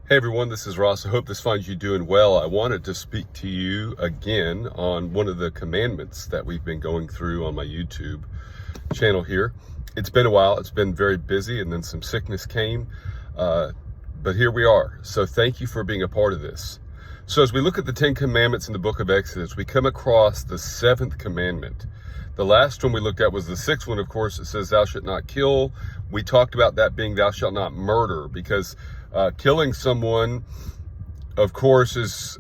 Hey everyone, this is Ross. I hope this finds you doing well. I wanted to speak to you again on one of the commandments that we've been going through on my YouTube channel here. It's been a while. It's been very busy, and then some sickness came, but here we are. So thank you for being a part of this. So as we look at the 10 commandments in the book of Exodus, we come across the 7th commandment. The last one we looked at was the 6th one, of course. It says, thou shalt not kill. We talked about that being thou shalt not murder, because killing someone, of course, is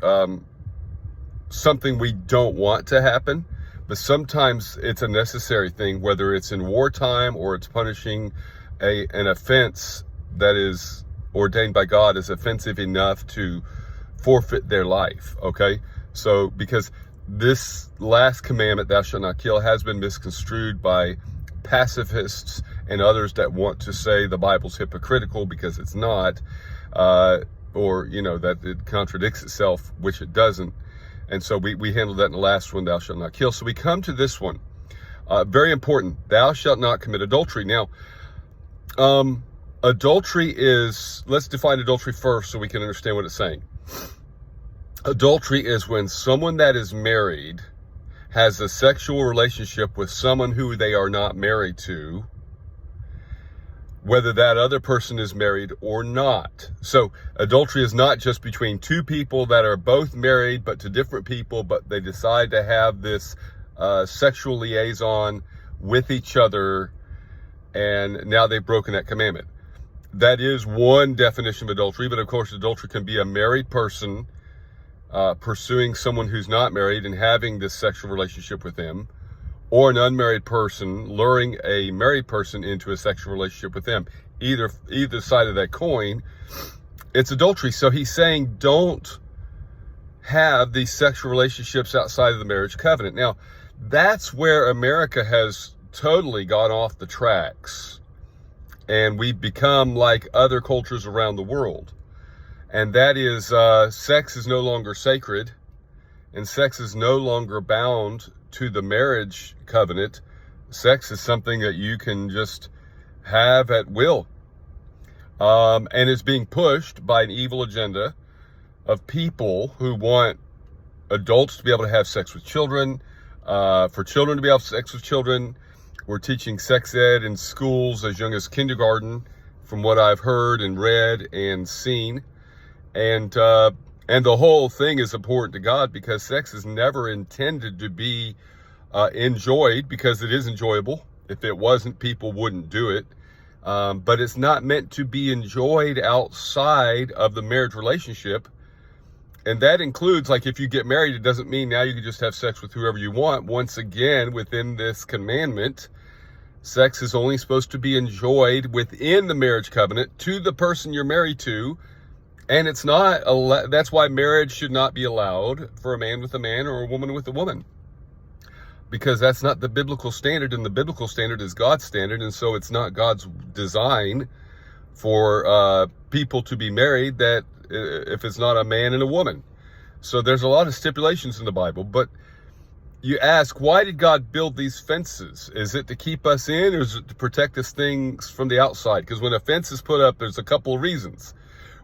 something we don't want to happen, but sometimes it's a necessary thing, whether it's in wartime or it's punishing an offense that is ordained by God as offensive enough to forfeit their life, okay? So, because this last commandment, thou shalt not kill, has been misconstrued by pacifists and others that want to say the Bible's hypocritical because it's not, or, you know, that it contradicts itself, which it doesn't. And so we handled that in the last one, thou shalt not kill. So we come to this one, very important, thou shalt not commit adultery. Now, adultery is, let's define adultery first so we can understand what it's saying. Adultery is when someone that is married has a sexual relationship with someone who they are not married to, whether that other person is married or not. So adultery is not just between two people that are both married, but to different people, but they decide to have this sexual liaison with each other, and now they've broken that commandment. That is one definition of adultery, but of course adultery can be a married person pursuing someone who's not married and having this sexual relationship with them, or an unmarried person luring a married person into a sexual relationship with them. Either side of that coin, it's adultery. So he's saying don't have these sexual relationships outside of the marriage covenant. Now, that's where America has totally gone off the tracks, and we've become like other cultures around the world. And that is, sex is no longer sacred, and sex is no longer bound to the marriage covenant. Sex is something that you can just have at will. And it's being pushed by an evil agenda of people who want adults to be able to have sex with children, for children to be able to have sex with children. We're teaching sex ed in schools as young as kindergarten, from what I've heard and read and seen. And the whole thing is important to God, because sex is never intended to be enjoyed, because it is enjoyable. If it wasn't, people wouldn't do it. But it's not meant to be enjoyed outside of the marriage relationship. And that includes, like, if you get married, it doesn't mean now you can just have sex with whoever you want. Once again, within this commandment, sex is only supposed to be enjoyed within the marriage covenant to the person you're married to. And it's not, that's why marriage should not be allowed for a man with a man or a woman with a woman, because that's not the biblical standard, and the biblical standard is God's standard. And so it's not God's design for people to be married, that if it's not a man and a woman. So there's a lot of stipulations in the Bible, but you ask, why did God build these fences? Is it to keep us in, or is it to protect us things from the outside? Because when a fence is put up, there's a couple of reasons.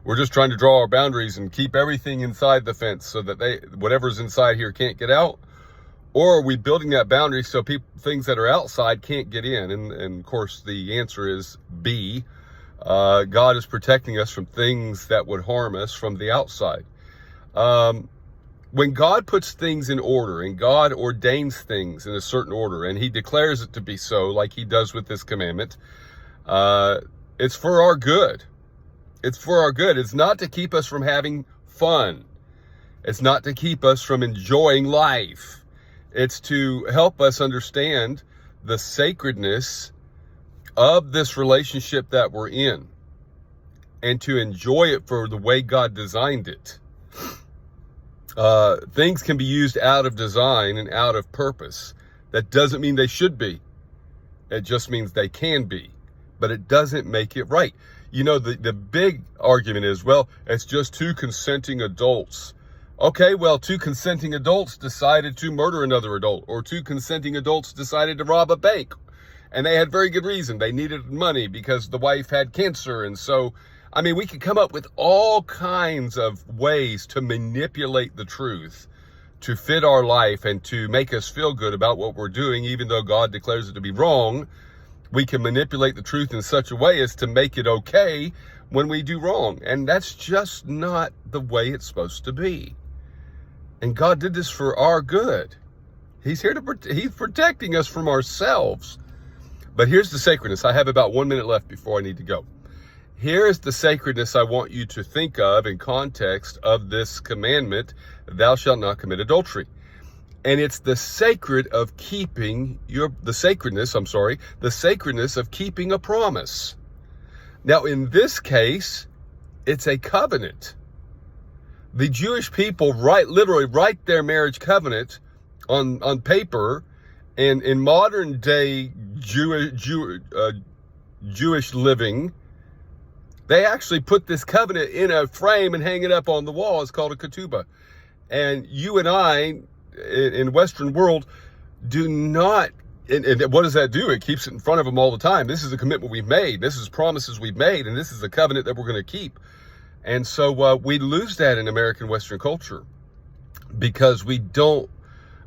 We're just trying to draw our boundaries and keep everything inside the fence so that whatever's inside here can't get out. Or are we building that boundary so things that are outside can't get in? And of course, the answer is B. God is protecting us from things that would harm us from the outside. When God puts things in order, and God ordains things in a certain order, and he declares it to be so, like he does with this commandment, it's for our good. It's for our good. It's not to keep us from having fun. It's not to keep us from enjoying life. It's to help us understand the sacredness of this relationship that we're in, and to enjoy it for the way God designed it. Things can be used out of design and out of purpose. That doesn't mean they should be. It just means they can be, but it doesn't make it right. You know, the big argument is, well, it's just two consenting adults. Okay, well, two consenting adults decided to murder another adult, or two consenting adults decided to rob a bank, and they had very good reason. They needed money because the wife had cancer, and so I mean, we could come up with all kinds of ways to manipulate the truth to fit our life and to make us feel good about what we're doing, even though God declares it to be wrong. We can manipulate the truth in such a way as to make it okay when we do wrong. And that's just not the way it's supposed to be. And God did this for our good. He's protecting us from ourselves. But here's the sacredness. I have about 1 minute left before I need to go. Here's the sacredness I want you to think of in context of this commandment, thou shalt not commit adultery. And it's the sacredness of keeping the sacredness of keeping a promise. Now, in this case, it's a covenant. The Jewish people literally write their marriage covenant on paper, and in modern day Jewish living, they actually put this covenant in a frame and hang it up on the wall. It's called a ketubah. And you and I, in Western world, do not, and what does that do? It keeps it in front of them all the time. This is a commitment we've made. This is promises we've made, and this is a covenant that we're going to keep. And so we lose that in American Western culture because we don't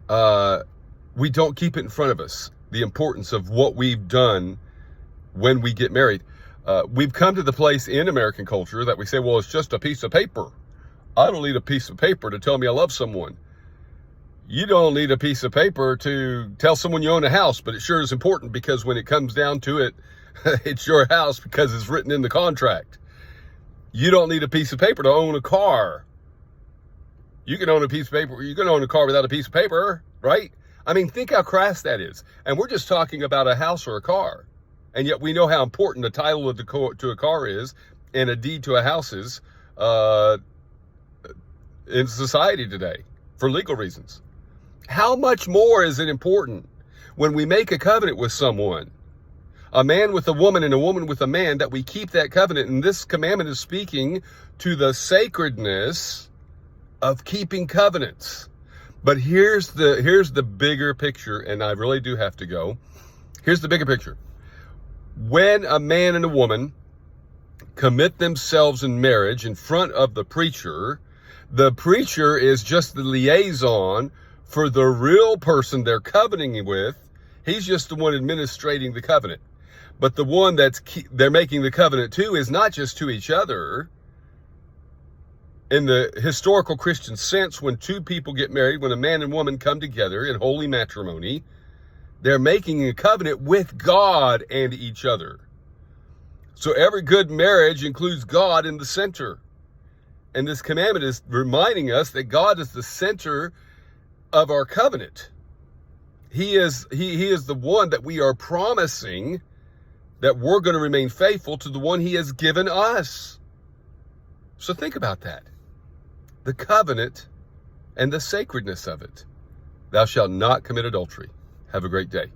keep it in front of us, the importance of what we've done when we get married. We've come to the place in American culture that we say, well, it's just a piece of paper. I don't need a piece of paper to tell me I love someone. You don't need a piece of paper to tell someone you own a house, but it sure is important because when it comes down to it, it's your house because it's written in the contract. You don't need a piece of paper to own a car. You can own a piece of paper. You can own a car without a piece of paper, right? I mean, think how crass that is. And we're just talking about a house or a car. And yet we know how important a title to a car is and a deed to a house is in society today for legal reasons. How much more is it important when we make a covenant with someone, a man with a woman and a woman with a man, that we keep that covenant? And this commandment is speaking to the sacredness of keeping covenants. But here's the bigger picture, and I really do have to go. Here's the bigger picture. When a man and a woman commit themselves in marriage in front of the preacher is just the liaison for the real person they're covenanting with. He's just the one administrating the covenant. But the one they're making the covenant to is not just to each other. In the historical Christian sense, when two people get married, when a man and woman come together in holy matrimony, they're making a covenant with God and each other. So every good marriage includes God in the center. And this commandment is reminding us that God is the center of our covenant. He is the one that we are promising that we're going to remain faithful to, the one he has given us. So think about that. The covenant and the sacredness of it. Thou shalt not commit adultery. Have a great day.